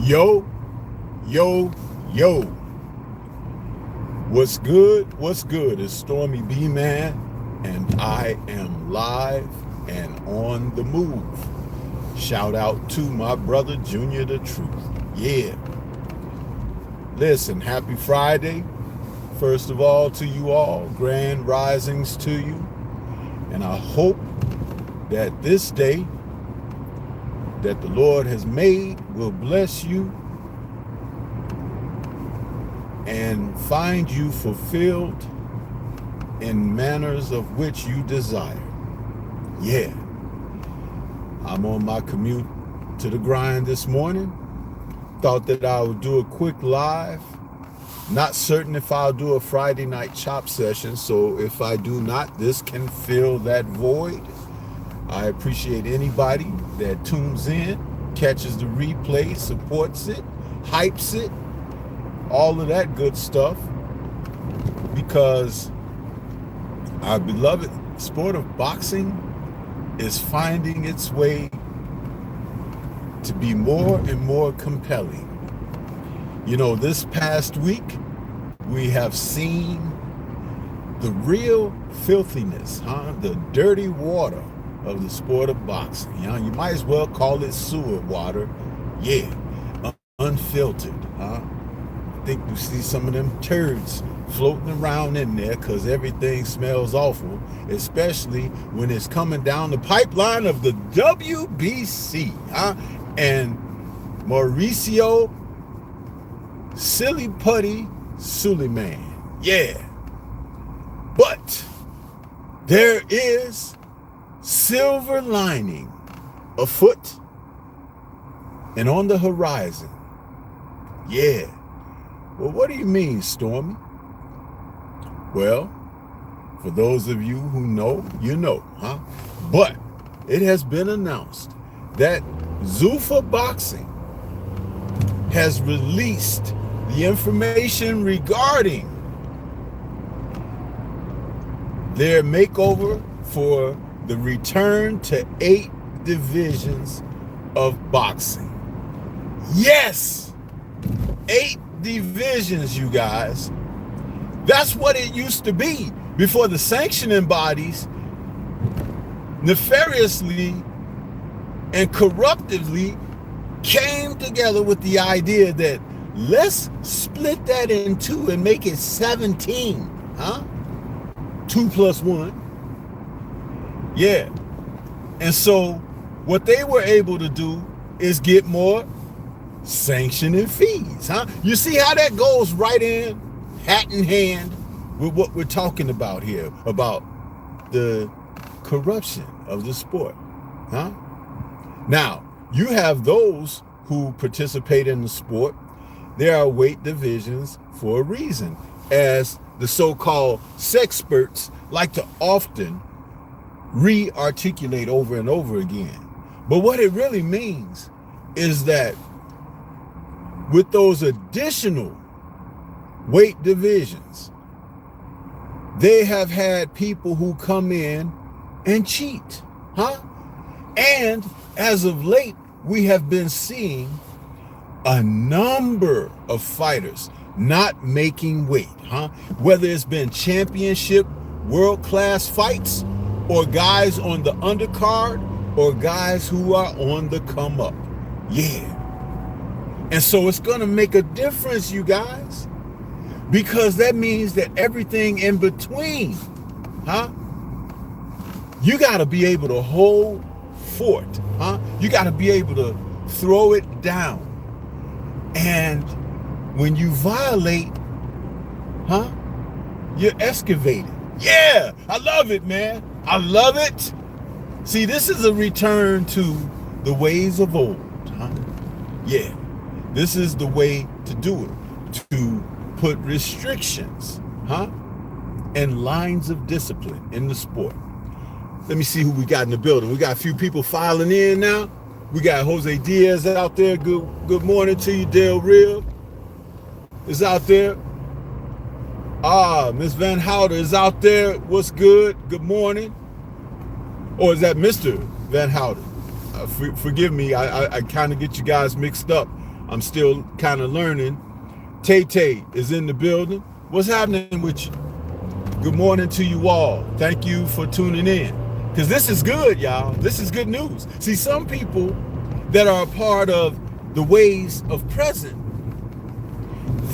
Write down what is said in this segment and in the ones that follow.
Yo, yo, yo. What's good? What's good? It's STORMYBMAN, and I am live and on the move. Shout out to my brother, Junior the Truth. Yeah. Listen, happy Friday. First of all, to you all, grand risings to you. And I hope that this day that the Lord has made will bless you and find you fulfilled in manners of which you desire. Yeah. I'm on my commute to the grind this morning. Thought that I would do a quick live. Not certain if I'll do a Friday night chop session, so if I do not, this can fill that void. I appreciate anybody that tunes in, catches the replay, supports it, hypes it, all of that good stuff, because our beloved sport of boxing is finding its way to be more and more compelling. You know, this past week, we have seen the real filthiness, the dirty water of the sport of boxing. You might as well call it sewer water. Yeah, unfiltered. I think you see some of them turds floating around in there because everything smells awful, especially when it's coming down the pipeline of the WBC. And Mauricio Silly Putty Suleiman. Yeah. But there is silver lining afoot and on the horizon. Yeah. Well, what do you mean, Stormy? Well, for those of you who know, you know, But it has been announced that ZUFFA Boxing has released the information regarding their makeover for the return to 8 divisions of boxing. Yes, 8 divisions, you guys. That's what it used to be before the sanctioning bodies nefariously and corruptively came together with the idea that let's split that in 2 and make it 17, 2 plus 1. Yeah. And so what they were able to do is get more sanctioning fees, You see how that goes right in, hat in hand, with what we're talking about here, about the corruption of the sport, Now, you have those who participate in the sport. There are weight divisions for a reason, as the so-called sexperts like to often re-articulate over and over again. But what it really means is that with those additional weight divisions, they have had people who come in and cheat, And as of late, we have been seeing a number of fighters not making weight, Whether it's been championship, world-class fights, or guys on the undercard, or guys who are on the come up. Yeah. And so it's going to make a difference, you guys, because that means that everything in between, you got to be able to hold fort, You got to be able to throw it down. And when you violate, you're excavated. Yeah, I love it, man. I love it. See, this is a return to the ways of old, Yeah, this is the way to do it, to put restrictions, and lines of discipline in the sport. Let me see who we got in the building. We got a few people filing in now. We got Jose Diaz out there. Good morning to you. Del Real is out there. Miss Van Houter is out there. What's good? Good morning. Or is that Mr. Van Houter? Forgive me, I kind of get you guys mixed up. I'm still kind of learning. Tay is in the building. What's happening with you? Good morning to you all. Thank you for tuning in. Because this is good, y'all. This is good news. See, some people that are a part of the ways of present,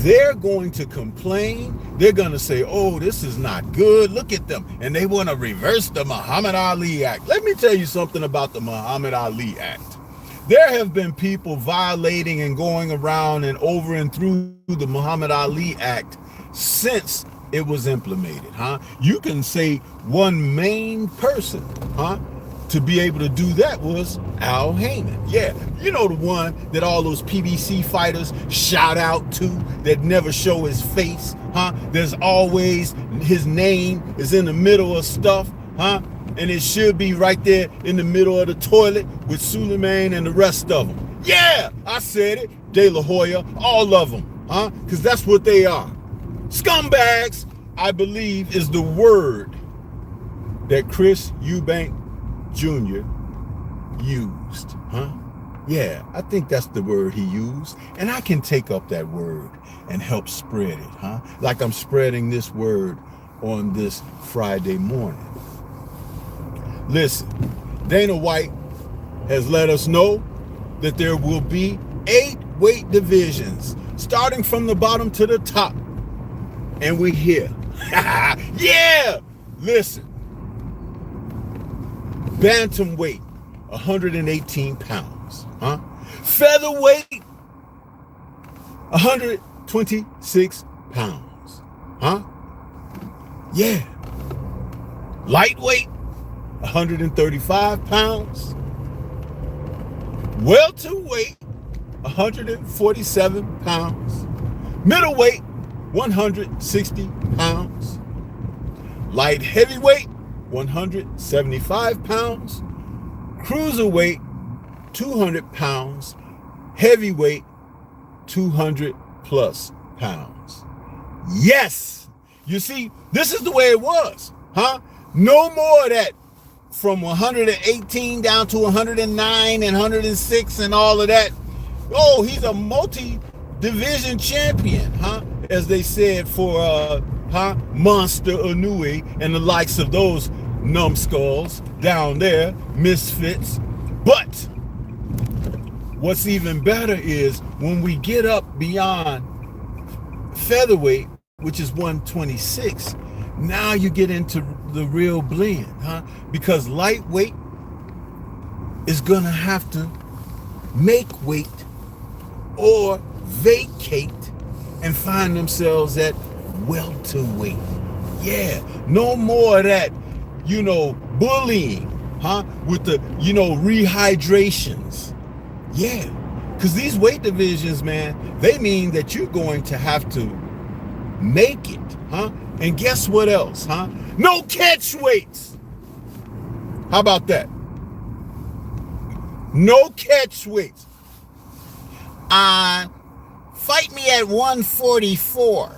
they're going to complain. They're going to say, oh, this is not good. Look at them. And they want to reverse the Muhammad Ali Act. Let me tell you something about the Muhammad Ali Act. There have been people violating and going around and over and through the Muhammad Ali Act since it was implemented, You can say one main person, to be able to do that was Al Heyman. Yeah, you know, the one that all those PBC fighters shout out to that never show his face, There's always, his name is in the middle of stuff, And it should be right there in the middle of the toilet with Suleiman and the rest of them. Yeah, I said it. De La Hoya, all of them, Because that's what they are. Scumbags, I believe, is the word that Chris Eubank Jr. used, Yeah, I think that's the word he used. And I can take up that word and help spread it, Like I'm spreading this word on this Friday morning. Listen, Dana White has let us know that there will be 8 weight divisions, starting from the bottom to the top. And we here. Yeah! Listen. Bantamweight, 118 pounds. Featherweight, 126 pounds. Yeah. Lightweight, 135 pounds. Welterweight, 147 pounds. Middleweight, 160 pounds. Light heavyweight, 175 pounds. Cruiserweight, 200 pounds. Heavyweight, 200 plus pounds. Yes! You see, this is the way it was, No more of that from 118 down to 109 and 106 and all of that. Oh, he's a multi-division champion, As they said for Monster Inoue and the likes of those numbskulls down there, misfits. But what's even better is when we get up beyond featherweight, which is 126, now you get into the real blend, Because lightweight is gonna have to make weight or vacate and find themselves at welterweight. Yeah, no more of that, bullying, with the, rehydrations. Yeah, because these weight divisions, man, they mean that you're going to have to make it, And guess what else, No catch weights. How about that? No catch weights. Fight me at 144,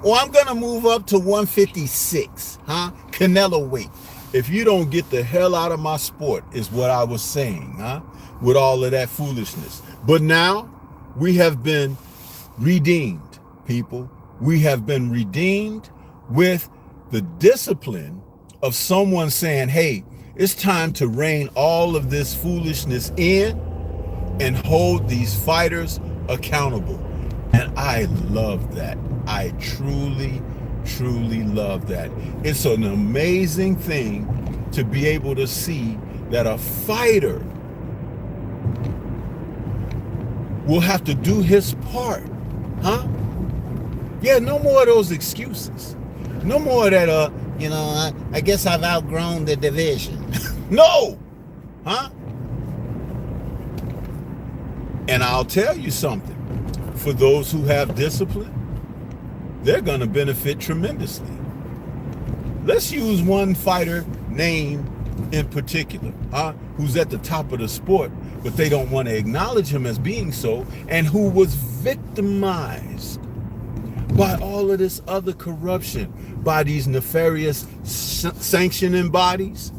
Or I'm going to move up to 156, Canelo weight. If you don't get the hell out of my sport, is what I was saying, With all of that foolishness. But now we have been redeemed, people. We have been redeemed with the discipline of someone saying, hey, it's time to rein all of this foolishness in and hold these fighters accountable. And I love that. I truly, truly love that. It's an amazing thing to be able to see that a fighter will have to do his part, Yeah, no more of those excuses. No more of that, I guess I've outgrown the division. No, And I'll tell you something. For those who have discipline, they're going to benefit tremendously. Let's use one fighter name in particular, who's at the top of the sport, but they don't want to acknowledge him as being so, and who was victimized by all of this other corruption, by these nefarious sanctioning bodies,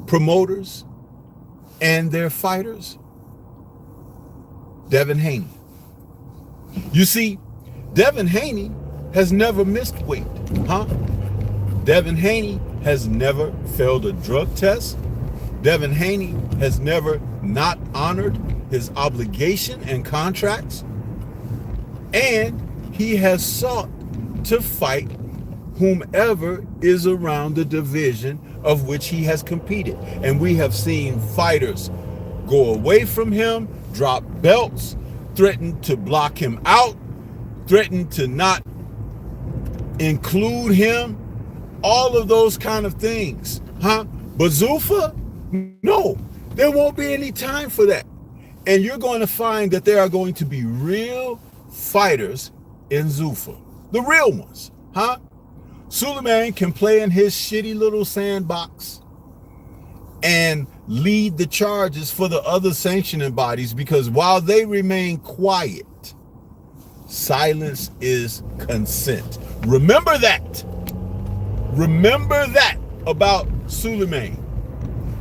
promoters, and their fighters. Devin Haney. You see, Devin Haney has never missed weight, huh? Devin Haney has never failed a drug test. Devin Haney has never not honored his obligation and contracts. And he has sought to fight whomever is around the division of which he has competed. And we have seen fighters go away from him, drop belts, threaten to block him out, threaten to not include him, all of those kind of things, huh? But ZUFFA, no, there won't be any time for that. And you're going to find that there are going to be real fighters in ZUFFA, the real ones, huh? Suleiman can play in his shitty little sandbox and lead the charges for the other sanctioning bodies, because while they remain quiet, silence is consent. Remember that. Remember that about Suleiman.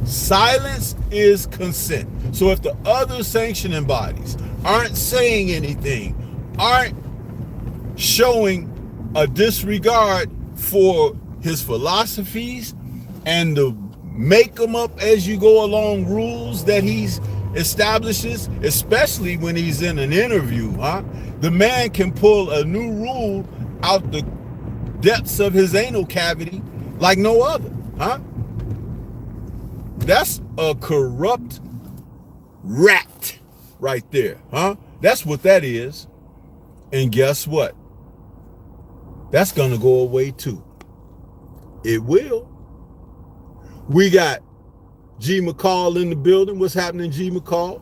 Silence is consent. So if the other sanctioning bodies aren't saying anything, aren't showing a disregard for his philosophies and the make them up as you go along rules that he's establishes, especially when he's in an interview, huh? The man can pull a new rule out the depths of his anal cavity like no other, huh? That's a corrupt rat right there, huh? That's what that is. And guess what? That's gonna go away too. It will. We got G. McCall in the building. What's happening, G. McCall?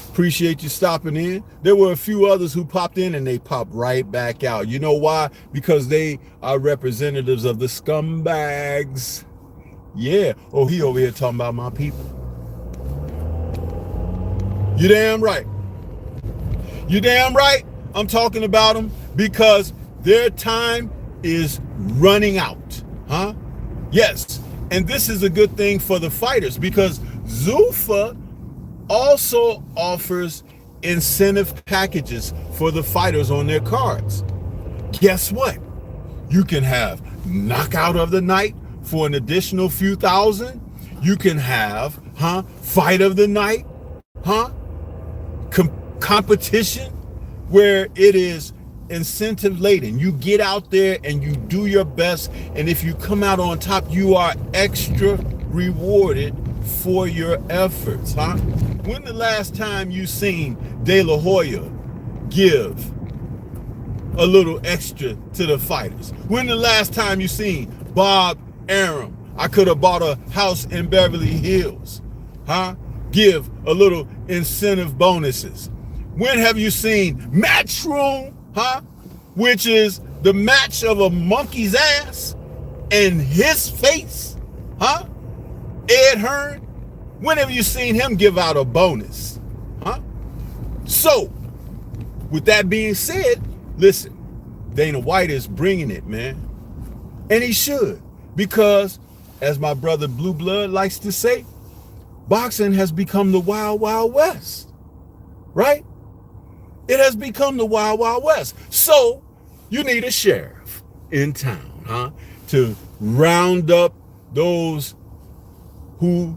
Appreciate you stopping in. There were a few others who popped in and they popped right back out. You know why? Because they are representatives of the scumbags. Yeah. Oh, he over here talking about my people. You damn right. You damn right. I'm talking about them because their time is running out. Huh? Yes. And this is a good thing for the fighters because ZUFFA also offers incentive packages for the fighters on their cards. Guess what? You can have knockout of the night for an additional few thousand. You can have, fight of the night, competition where it is incentive laden. You get out there and you do your best, and if you come out on top, you are extra rewarded for your efforts, huh? When the last time you seen De La Hoya give a little extra to the fighters? When the last time you seen Bob Arum, I could have bought a house in Beverly Hills, give a little incentive bonuses? When have you seen Matchroom, which is the match of a monkey's ass and his face, Ed Hearn? When have you seen him give out a bonus, So, with that being said, listen, Dana White is bringing it, man. And he should, because as my brother Blue Blood likes to say, boxing has become the Wild Wild West, right? It has become the Wild Wild West. So you need a sheriff in town, to round up those who,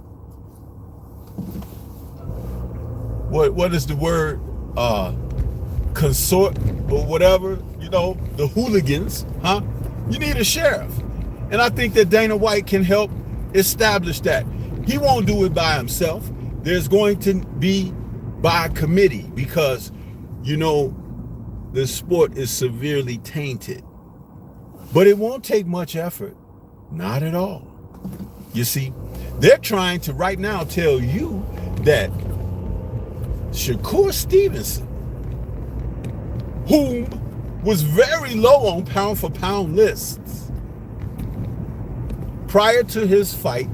what is the word? Consort or whatever, the hooligans, You need a sheriff. And I think that Dana White can help establish that. He won't do it by himself. There's going to be by committee because, the sport is severely tainted. But it won't take much effort. Not at all. You see, they're trying to right now tell you that Shakur Stevenson, whom was very low on pound for pound lists prior to his fight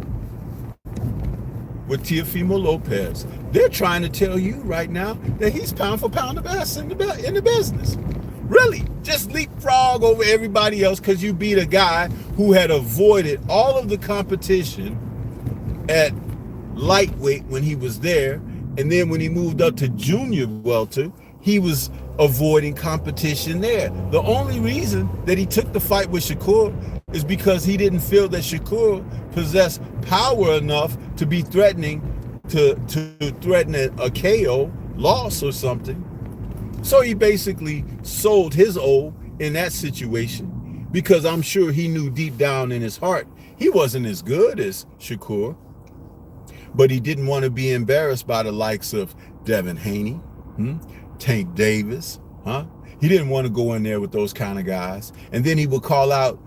with Teofimo Lopez, they're trying to tell you right now that he's pound for pound the best in the business. Really, just leapfrog over everybody else because you beat a guy who had avoided all of the competition at lightweight when he was there And then when he moved up to junior welter, he was avoiding competition there. The only reason that he took the fight with Shakur is because he didn't feel that Shakur possessed power enough to be threatening to threaten a KO loss or something. So he basically sold his O in that situation, because I'm sure he knew deep down in his heart he wasn't as good as Shakur, but he didn't want to be embarrassed by the likes of Devin Haney, Tank Davis, He didn't want to go in there with those kind of guys. And then he would call out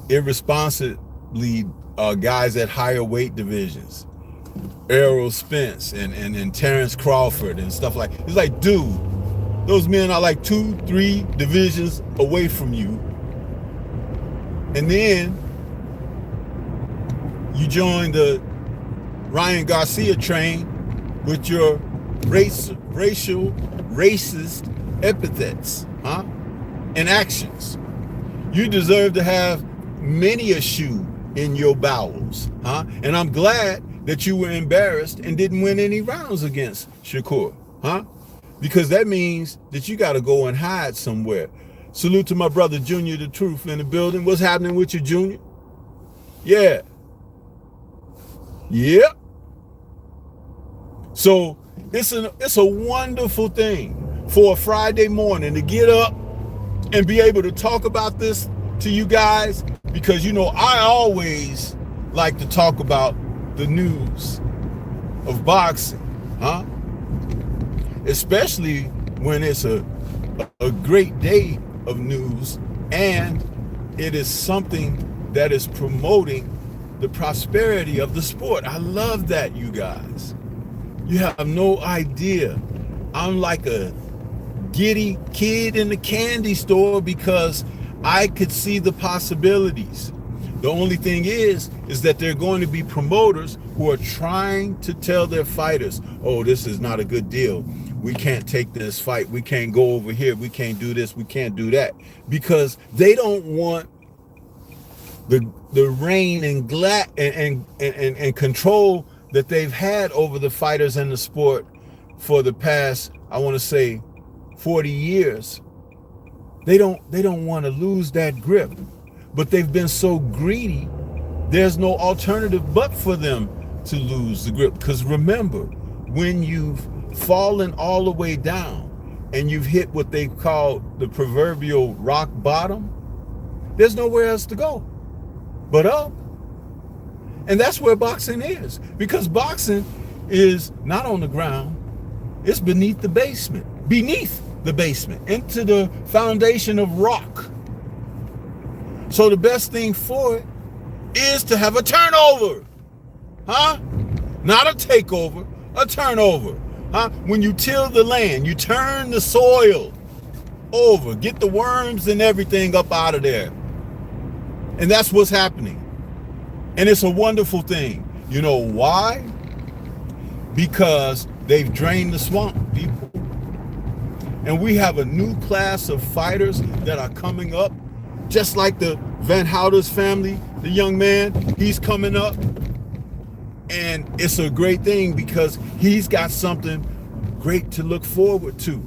irresponsibly guys at higher weight divisions, Errol Spence and Terrence Crawford and stuff like. It's like, dude, those men are like 2-3 divisions away from you. And then you join the Ryan Garcia train with your racial, racist epithets, and actions. You deserve to have many a shoe in your bowels, And I'm glad that you were embarrassed and didn't win any rounds against Shakur, Because that means that you got to go and hide somewhere. Salute to my brother Junior the Truth in the building. What's happening with you, Junior? Yeah. Yep. So it's a wonderful thing for a Friday morning to get up and be able to talk about this to you guys, because I always like to talk about the news of boxing, especially when it's a great day of news and it is something that is promoting the prosperity of the sport. I love that, you guys. You have no idea. I'm like a giddy kid in the candy store because I could see the possibilities. The only thing is that there are going to be promoters who are trying to tell their fighters, oh, this is not a good deal. We can't take this fight. We can't go over here. We can't do this. We can't do that. Because they don't want the reign and control that they've had over the fighters and the sport for the past, I want to say, 40 years. They don't want to lose that grip. But they've been so greedy, there's no alternative but for them to lose the grip. Because remember, when you've fallen all the way down and you've hit what they call the proverbial rock bottom, there's nowhere else to go but up. And that's where boxing is, because boxing is not on the ground, it's beneath the basement, into the foundation of rock. So the best thing for it is to have a turnover, not a takeover, a turnover. When you till the land, you turn the soil over, get the worms and everything up out of there. And that's what's happening. And it's a wonderful thing. You know why? Because they've drained the swamp, people. And we have a new class of fighters that are coming up, just like the Van Houten's family, the young man, he's coming up. And it's a great thing because he's got something great to look forward to.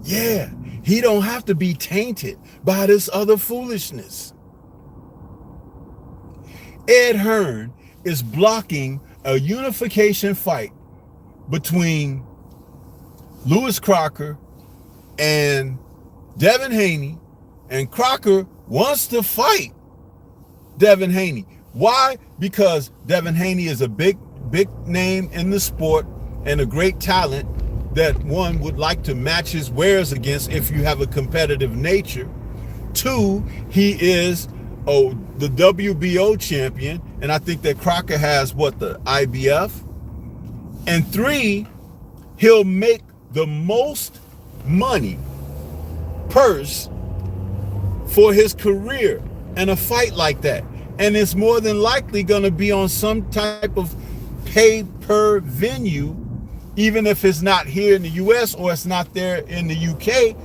Yeah, he don't have to be tainted by this other foolishness. Ed Hearn is blocking a unification fight between Lewis Crocker and Devin Haney, and Crocker wants to fight Devin Haney. Why? Because Devin Haney is a big name in the sport and a great talent that one would like to match his wares against if you have a competitive nature. 2, he is the WBO champion, and I think that Crocker has the IBF. And 3, he'll make the most money purse for his career in a fight like that. And it's more than likely going to be on some type of pay-per venue, even if it's not here in the US or it's not there in the UK.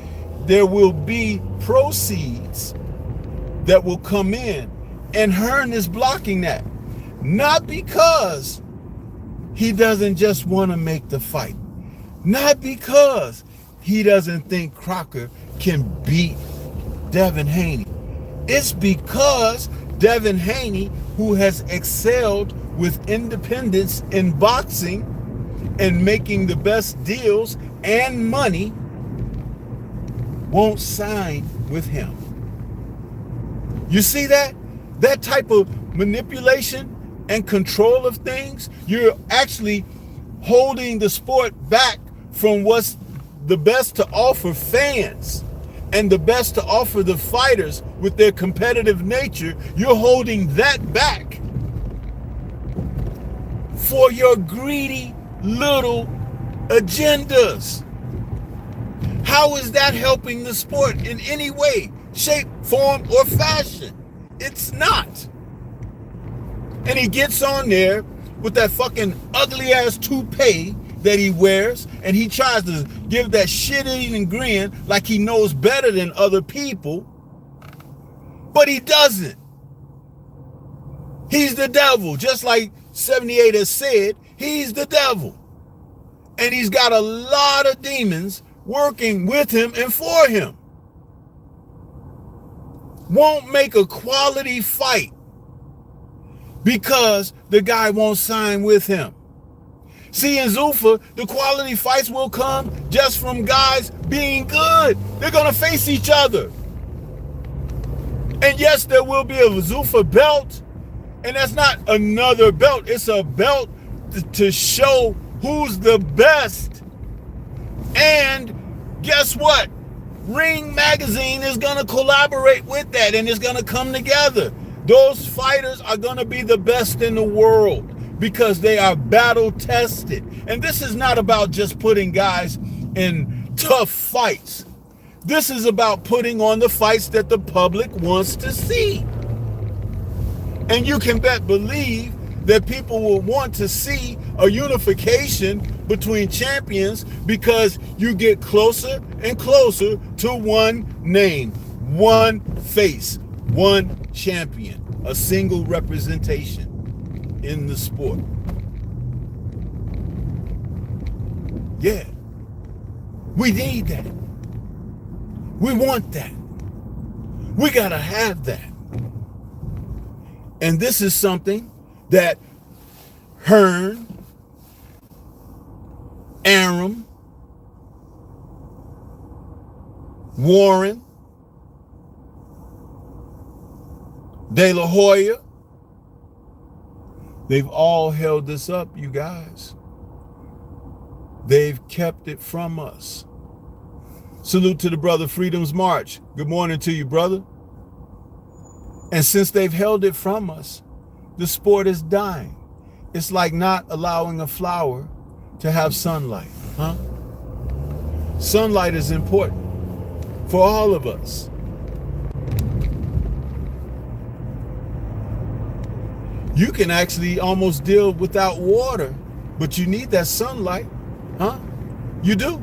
There will be proceeds that will come in, and Hearn is blocking that. Not because he doesn't just want to make the fight. Not because he doesn't think Crocker can beat Devin Haney. It's because Devin Haney, who has excelled with independence in boxing and making the best deals and money, won't sign with him. You see that? That type of manipulation and control of things, you're actually holding the sport back from what's the best to offer fans and the best to offer the fighters with their competitive nature. You're holding that back for your greedy little agendas. How is that helping the sport in any way, shape, form, or fashion? It's not. And he gets on there with that fucking ugly ass toupee that he wears, and he tries to give that shit-eating grin like he knows better than other people, but he doesn't. He's the devil, just like 78 has said, he's the devil. And he's got a lot of demons working with him and for him. Won't make a quality fight because the guy won't sign with him. See, in ZUFFA, the quality fights will come just from guys being good. They're going to face each other. And yes, there will be a ZUFFA belt. And that's not another belt. It's a belt to show who's the best. And guess what? Ring Magazine is going to collaborate with that, and it's going to come together. Those fighters are going to be the best in the world because they are battle tested. And this is not about just putting guys in tough fights. This is about putting on the fights that the public wants to see. And you can believe that people will want to see a unification between champions because you get closer and closer to one name, one face, one champion, a single representation in the sport. Yeah, we need that. We want that. We gotta have that. And this is something that Hearn, Arum, Warren, De La Hoya, they've all held this up, you guys. They've kept it from us. Salute to the brother Freedom's March. Good morning to you, brother. And since they've held it from us, the sport is dying. It's like not allowing a flower to have sunlight, huh? Sunlight is important for all of us. You can actually almost deal without water, but you need that sunlight, huh? You do.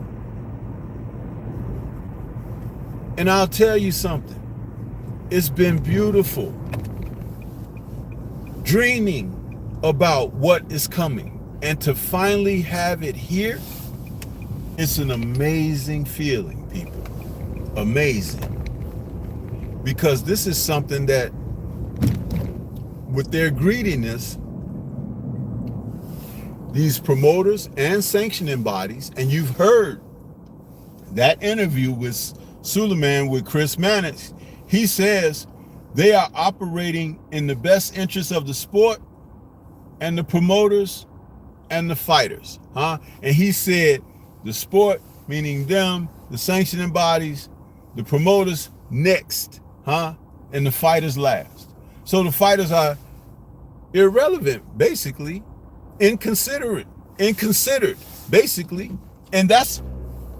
And I'll tell you something. It's been beautiful dreaming about what is coming, and to finally have it here, it's an amazing feeling, people. Amazing. Because this is something that, with their greediness, these promoters and sanctioning bodies, and you've heard that interview with Suleiman with Chris Mannix, he says they are operating in the best interest of the sport and the promoters and the fighters, huh? And he said the sport, meaning them, the sanctioning bodies, the promoters next, huh? And the fighters last. So the fighters are irrelevant, basically, inconsidered, basically. And that's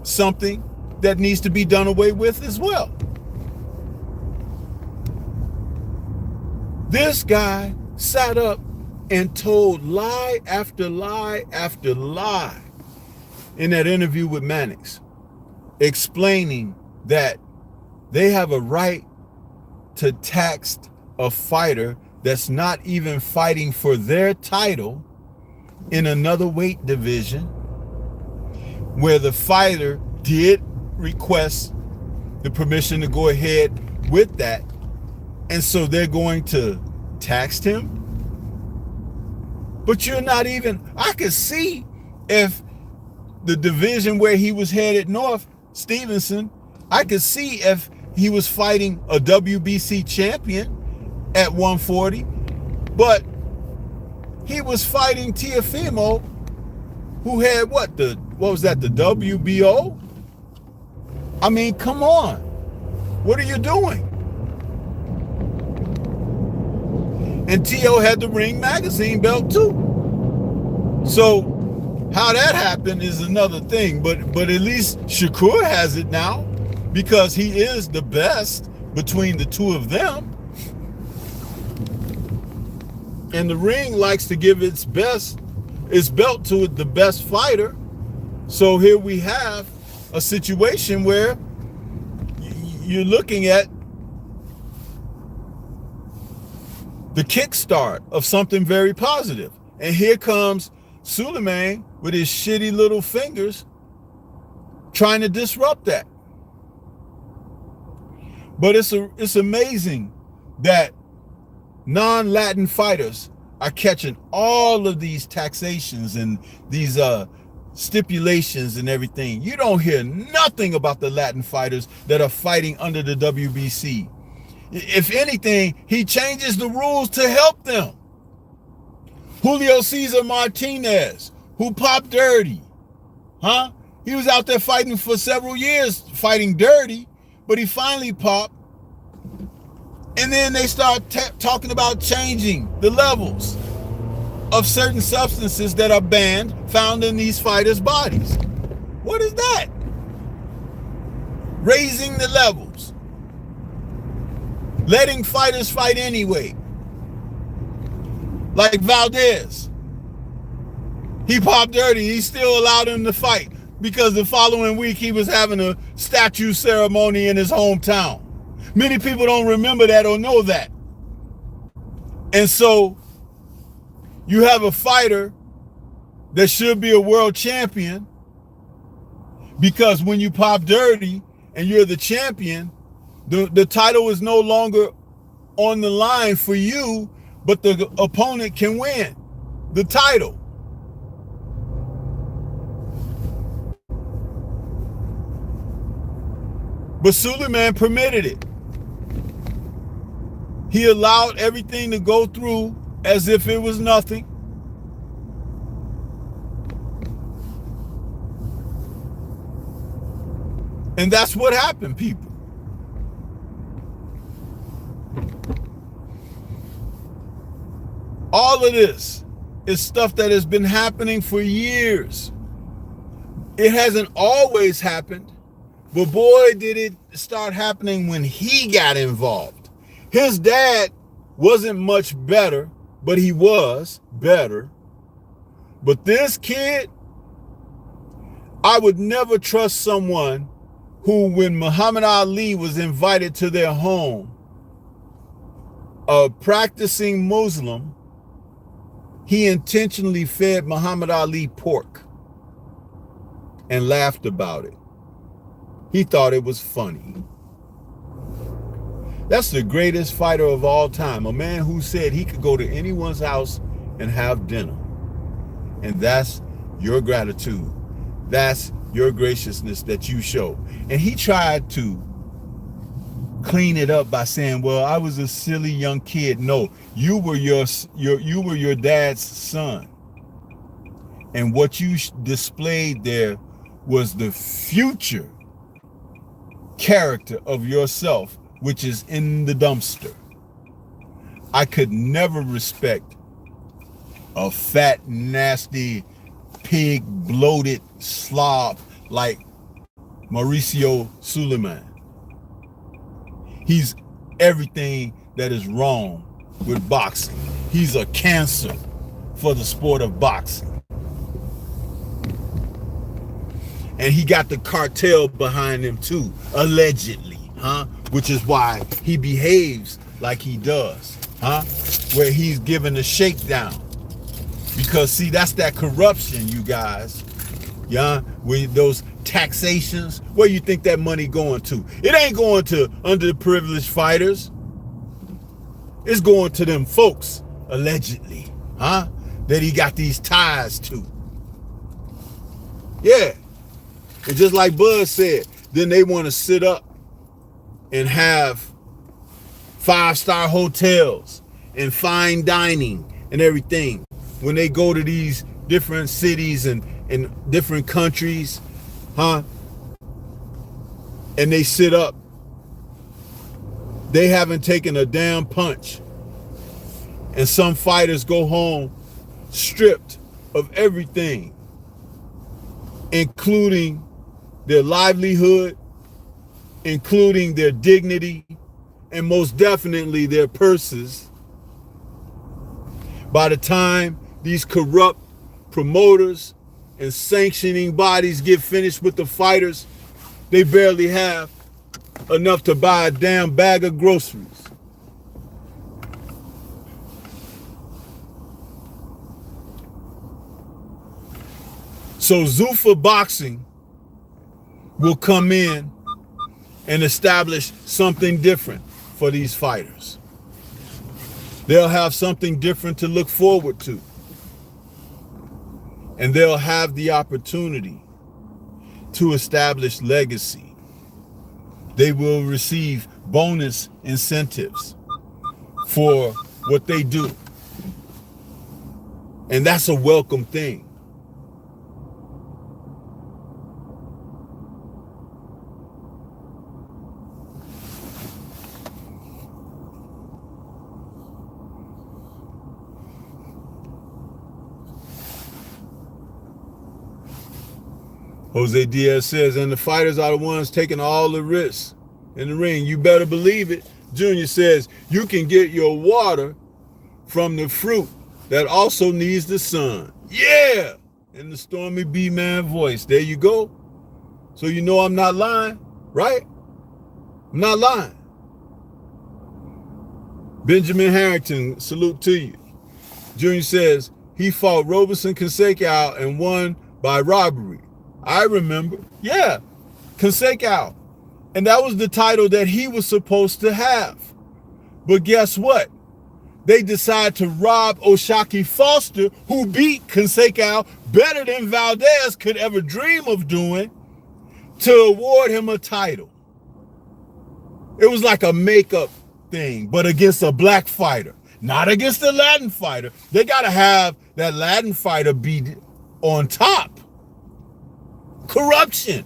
something that needs to be done away with as well. This guy sat up and told lie after lie after lie in that interview with Mannix, explaining that they have a right to tax a fighter that's not even fighting for their title in another weight division where the fighter did request the permission to go ahead with that. And so they're going to tax him. But you're not even, I could see if the division where he was headed north, Stevenson, I could see if he was fighting a WBC champion at 140, but he was fighting Teofimo, who had what was that, the WBO? I mean, come on. What are you doing? And Teo had the Ring Magazine belt too. So how that happened is another thing, but at least Shakur has it now because he is the best between the two of them. And the Ring likes to give its belt to the best fighter. So here we have a situation where you're looking at the kickstart of something very positive. And here comes Suleiman with his shitty little fingers trying to disrupt that. But it's amazing that non-Latin fighters are catching all of these taxations and these stipulations and everything. You don't hear nothing about the Latin fighters that are fighting under the WBC. If anything, he changes the rules to help them. Julio Cesar Martinez, who popped dirty, he was out there fighting for several years, fighting dirty, but he finally popped. And then they start talking about changing the levels of certain substances that are banned, found in these fighters' bodies. What is that? Raising the levels. Letting fighters fight anyway. Like Valdez. He popped dirty. He still allowed him to fight because the following week he was having a statue ceremony in his hometown. Many people don't remember that or know that. And so you have a fighter that should be a world champion because when you pop dirty and you're the champion, the title is no longer on the line for you, but the opponent can win the title. But Suleiman permitted it. He allowed everything to go through as if it was nothing. And that's what happened, people. All of this is stuff that has been happening for years. It hasn't always happened, but boy, did it start happening when he got involved. His dad wasn't much better, but he was better. But this kid, I would never trust someone who, when Muhammad Ali was invited to their home, a practicing Muslim, he intentionally fed Muhammad Ali pork and laughed about it. He thought it was funny. That's the greatest fighter of all time, a man who said he could go to anyone's house and have dinner. And that's your gratitude. That's your graciousness that you show. And he tried to clean it up by saying, well, I was a silly young kid. No, you were your dad's son. And what you displayed there was the future character of yourself, which is in the dumpster. I could never respect a fat, nasty, pig, bloated slob like Mauricio Suleiman. He's everything that is wrong with boxing. He's a cancer for the sport of boxing. And he got the cartel behind him too, allegedly, which is why he behaves like he does, where he's given a shakedown Because see, that's that corruption, you guys. Yeah, with those taxations, where you think that money going to? It ain't going to underprivileged fighters. It's going to them folks, allegedly, huh? That he got these ties to. Yeah. And just like Bud said, then they want to sit up and have 5-star hotels and fine dining and everything when they go to these different cities and different countries, huh? And they sit up. They haven't taken a damn punch. And some fighters go home stripped of everything, including their livelihood, including their dignity, and most definitely their purses. By the time these corrupt promoters and sanctioning bodies get finished with the fighters, they barely have enough to buy a damn bag of groceries. So ZUFFA boxing will come in and establish something different for these fighters. They'll have something different to look forward to. And they'll have the opportunity to establish legacy. They will receive bonus incentives for what they do. And that's a welcome thing. Jose Diaz says, and the fighters are the ones taking all the risks in the ring. You better believe it. Junior says, you can get your water from the fruit that also needs the sun. Yeah! In the Stormy B-Man voice. There you go. So you know I'm not lying, right? I'm not lying. Benjamin Harrington, salute to you. Junior says, he fought Roberson Conseco and won by robbery. I remember. Yeah, Conseco. And that was the title that he was supposed to have. But guess what? They decided to rob O'Shaquie Foster, who beat Conseco better than Valdez could ever dream of doing, to award him a title. It was like a makeup thing, but against a black fighter, not against a Latin fighter. They got to have that Latin fighter be on top. Corruption.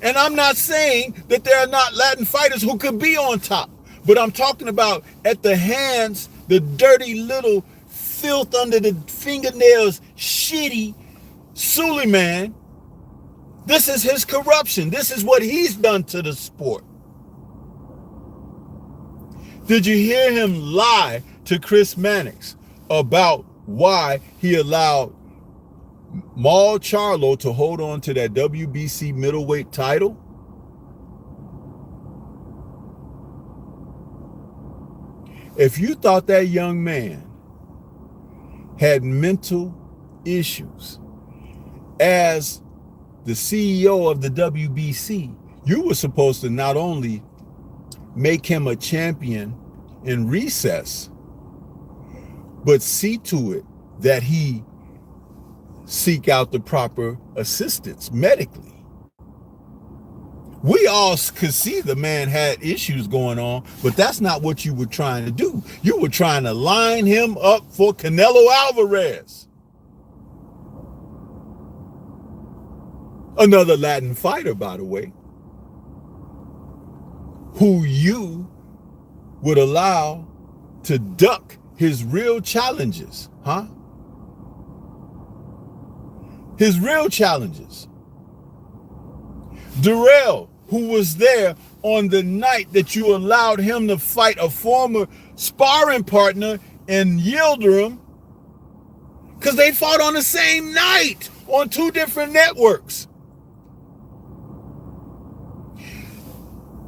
And I'm not saying that there are not Latin fighters who could be on top, but I'm talking about at the hands, the dirty little filth under the fingernails, shitty Suleiman. This is his corruption. This is what he's done to the sport. Did you hear him lie to Chris Mannix about why he allowed Maul Charlo to hold on to that WBC middleweight title? If you thought that young man had mental issues as the CEO of the WBC, you were supposed to not only make him a champion in recess, but see to it that he seek out the proper assistance medically. We all could see the man had issues going on, but that's not what you were trying to do. You were trying to line him up for Canelo Alvarez, another Latin fighter, by the way, who you would allow to duck his real challenges, huh? His real challenges. Darrell, who was there on the night that you allowed him to fight a former sparring partner in Yildirim, because they fought on the same night on 2 different networks.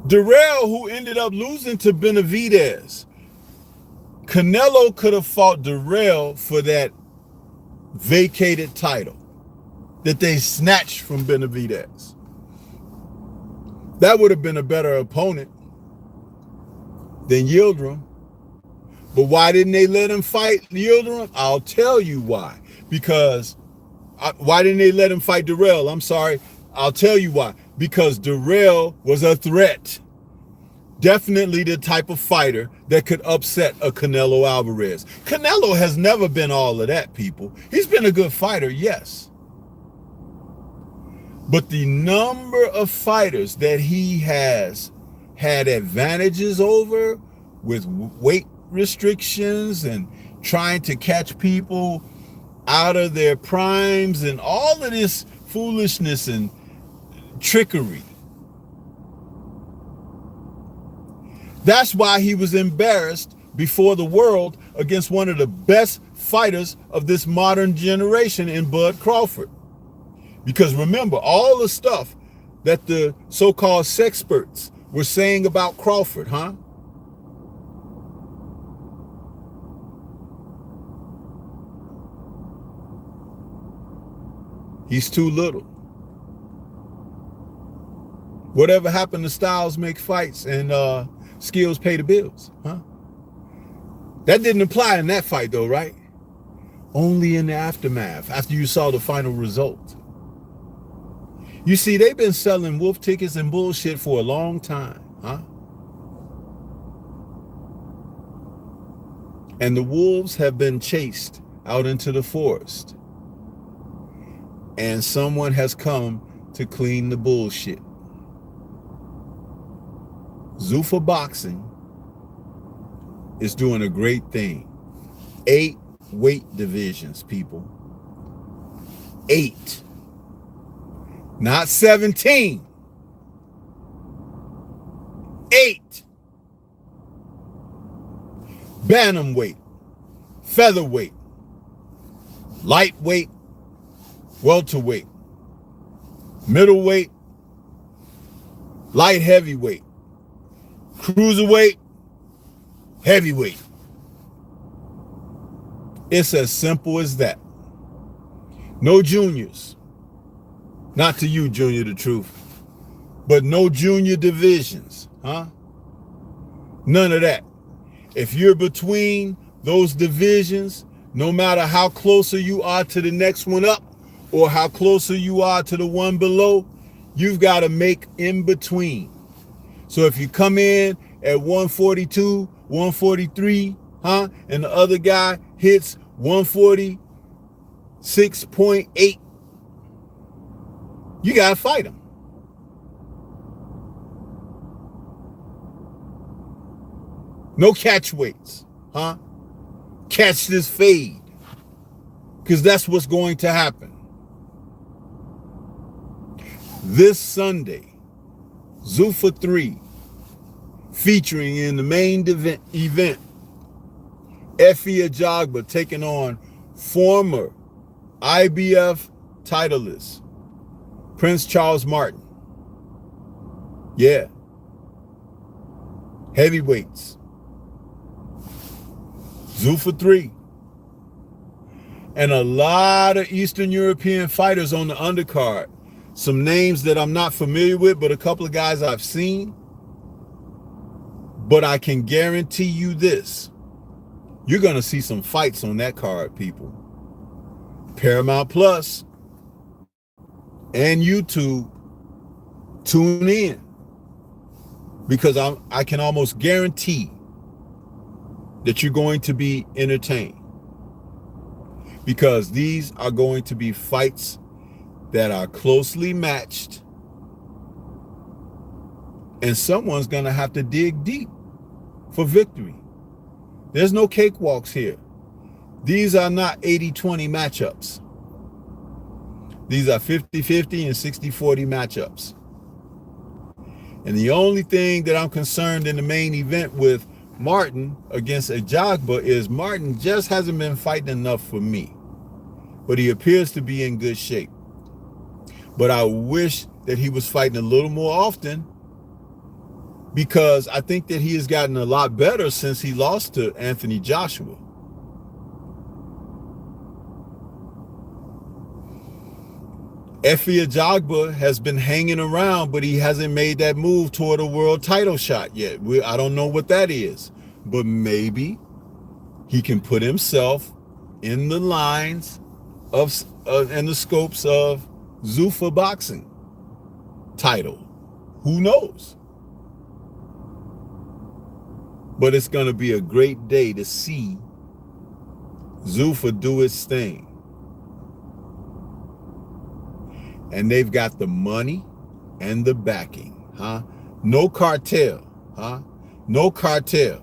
Darrell, who ended up losing to Benavidez. Canelo could have fought Darrell for that vacated title that they snatched from Benavidez. That would have been a better opponent than Yildirim. But why didn't they let him fight Yildirim? I'll tell you why. Because, why didn't they let him fight Darrell? I'm sorry. I'll tell you why. Because Darrell was a threat. Definitely the type of fighter that could upset a Canelo Alvarez. Canelo has never been all of that, people. He's been a good fighter, yes. But the number of fighters that he has had advantages over with weight restrictions and trying to catch people out of their primes and all of this foolishness and trickery. That's why he was embarrassed before the world against one of the best fighters of this modern generation in Bud Crawford. Because remember, all the stuff that the so-called sexperts were saying about Crawford, huh? He's too little. Whatever happened to styles make fights and skills pay the bills, huh? That didn't apply in that fight though, right? Only in the aftermath, after you saw the final result. You see, they've been selling wolf tickets and bullshit for a long time, huh? And the wolves have been chased out into the forest. And someone has come to clean the bullshit. ZUFFA Boxing is doing a great thing. 8 weight divisions, people. 8. Not 17. 8. Bantamweight, featherweight, lightweight, welterweight, middleweight, light heavyweight, cruiserweight, heavyweight. It's as simple as that. No juniors. Not to you, Junior, the truth. But no junior divisions, huh? None of that. If you're between those divisions, no matter how closer you are to the next one up or how closer you are to the one below, you've got to make in between. So if you come in at 142, 143, huh, and the other guy hits 146.8, you got to fight him. No catch weights, huh? Catch this fade, because that's what's going to happen. This Sunday, ZUFFA 3, featuring in the main event, Efe Ajagba taking on former IBF titleist Prince Charles Martin. Yeah. Heavyweights. ZUFFA 3. And a lot of Eastern European fighters on the undercard. Some names that I'm not familiar with, but a couple of guys I've seen. But I can guarantee you this. You're going to see some fights on that card, people. Paramount Plus and YouTube, tune in. Because I can almost guarantee that you're going to be entertained. Because these are going to be fights that are closely matched. And someone's going to have to dig deep for victory. There's no cakewalks here. These are not 80-20 matchups. These are 50-50 and 60-40 matchups. And the only thing that I'm concerned in the main event with Martin against Ajagba is Martin just hasn't been fighting enough for me. But he appears to be in good shape. But I wish that he was fighting a little more often, because I think that he has gotten a lot better since he lost to Anthony Joshua. Efe Ajagba has been hanging around, but he hasn't made that move toward a world title shot yet. I don't know what that is, but maybe he can put himself in the lines of and the scopes of ZUFFA boxing title. Who knows? But it's going to be a great day to see ZUFFA do its thing. And they've got the money and the backing, huh? No cartel, huh? No cartel.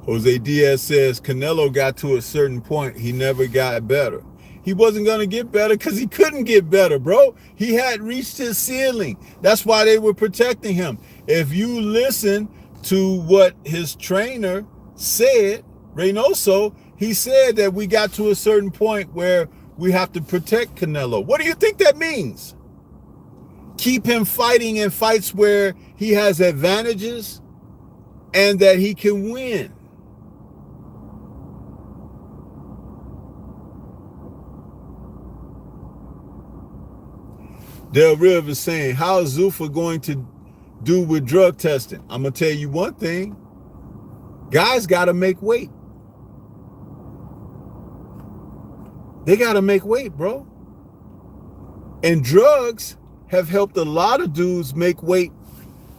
Jose Diaz says Canelo got to a certain point. He never got better. He wasn't going to get better because he couldn't get better, bro. He had reached his ceiling. That's why they were protecting him. If you listen to what his trainer said, Reynoso, he said that we got to a certain point where we have to protect Canelo. What do you think that means? Keep him fighting in fights where he has advantages and that he can win. Del Riv is saying, how is ZUFFA going to do with drug testing? I'm going to tell you one thing. Guys got to make weight. They got to make weight, bro. And drugs have helped a lot of dudes make weight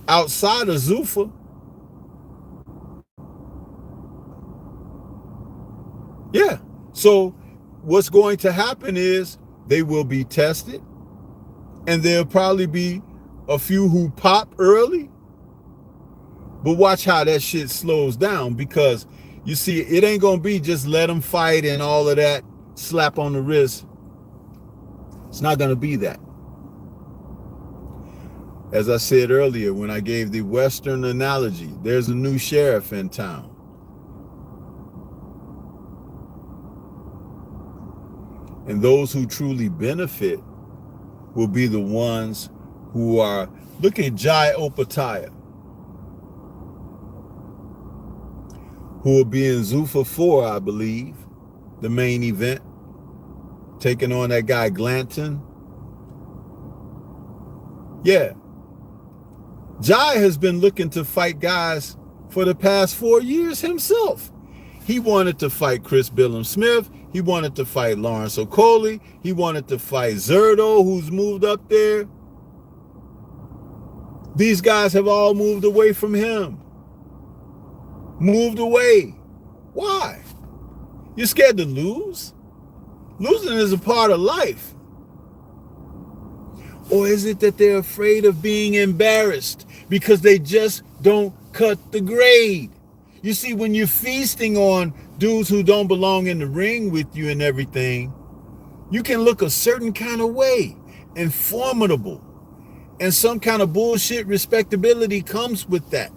outside of ZUFFA. Yeah. So what's going to happen is they will be tested. And there'll probably be a few who pop early. But watch how that shit slows down, because you see, it ain't going to be just let them fight and all of that slap on the wrist. It's not going to be that. As I said earlier, when I gave the Western analogy, there's a new sheriff in town. And those who truly benefit will be the ones who are, look at Jai Opataya, who will be in ZUFFA 4, I believe, the main event, taking on that guy Glanton. Yeah. Jai has been looking to fight guys for the past 4 years himself. He wanted to fight Chris Billum Smith. He wanted to fight Lawrence Okoli. He wanted to fight Zerdo, who's moved up there. These guys have all moved away from him. Moved away. Why? You're scared to lose? Losing is a part of life. Or is it that they're afraid of being embarrassed because they just don't cut the grade? You see, when you're feasting on dudes who don't belong in the ring with you and everything, you can look a certain kind of way and formidable. And some kind of bullshit respectability comes with that.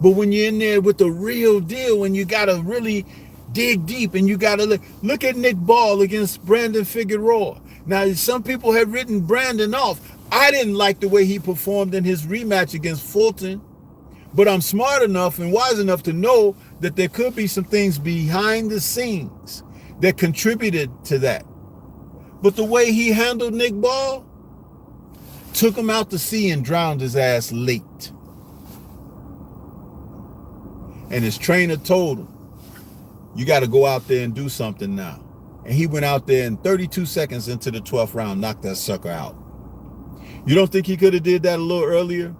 But when you're in there with the real deal and you got to really dig deep and you got to look at Nick Ball against Brandon Figueroa. Now, some people have written Brandon off. I didn't like the way he performed in his rematch against Fulton. But I'm smart enough and wise enough to know that there could be some things behind the scenes that contributed to that. But the way he handled Nick Ball, took him out to sea and drowned his ass late. And his trainer told him, you got to go out there and do something now. And he went out there and 32 seconds into the 12th round, knocked that sucker out. You don't think he could have did that a little earlier?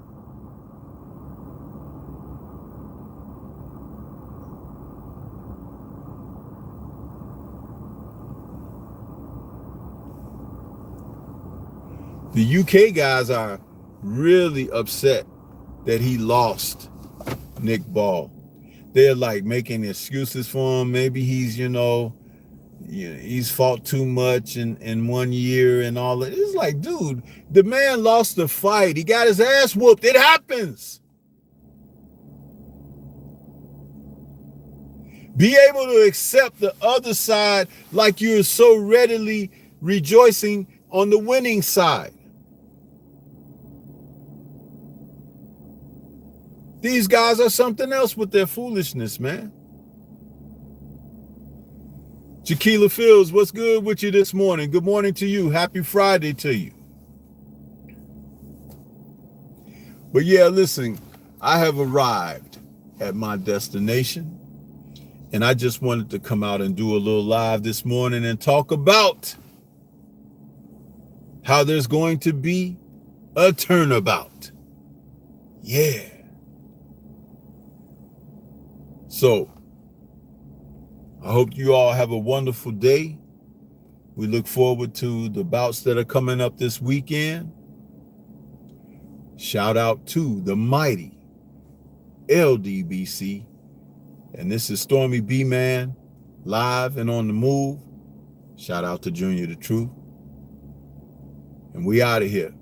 The UK guys are really upset that he lost Nick Ball. They're like making excuses for him. Maybe he's, he's fought too much in 1 year and all that. It's like, dude, the man lost the fight. He got his ass whooped. It happens. Be able to accept the other side like you're so readily rejoicing on the winning side. These guys are something else with their foolishness, man. Jaquila Fields, what's good with you this morning? Good morning to you. Happy Friday to you. But yeah, listen, I have arrived at my destination, and I just wanted to come out and do a little live this morning and talk about how there's going to be a turnabout. Yeah. So, I hope you all have a wonderful day. We look forward to the bouts that are coming up this weekend. Shout out to the mighty LDBC. And this is STORMYBMAN, live and on the move. Shout out to Junior the Truth. And we out of here.